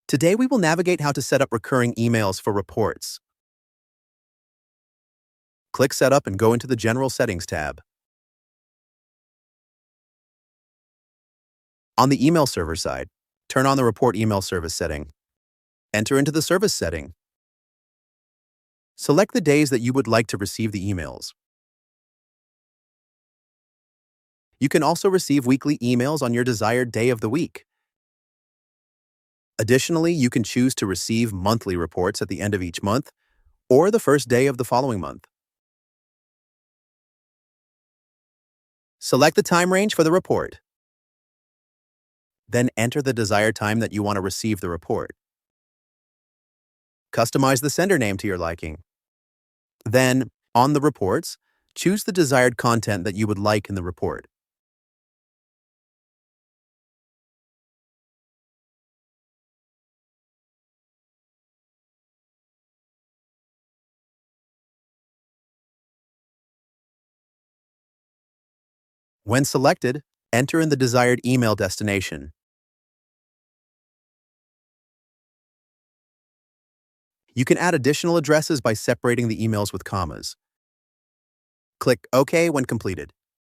Today we will navigate how to set up recurring emails for reports. Click Setup and go into the General Settings tab. On the email server side, turn on the Report Email Service setting. Enter into the service setting. Select the days that you would like to receive the emails. You can also receive weekly emails on your desired day of the week. Additionally, you can choose to receive monthly reports at the end of each month or the first day of the following month. Select the time range for the report. Then enter the desired time that you want to receive the report. Customize the sender name to your liking. Then, on the reports, choose the desired content that you would like in the report. When selected, enter in the desired email destination. You can add additional addresses by separating the emails with commas. Click OK when completed.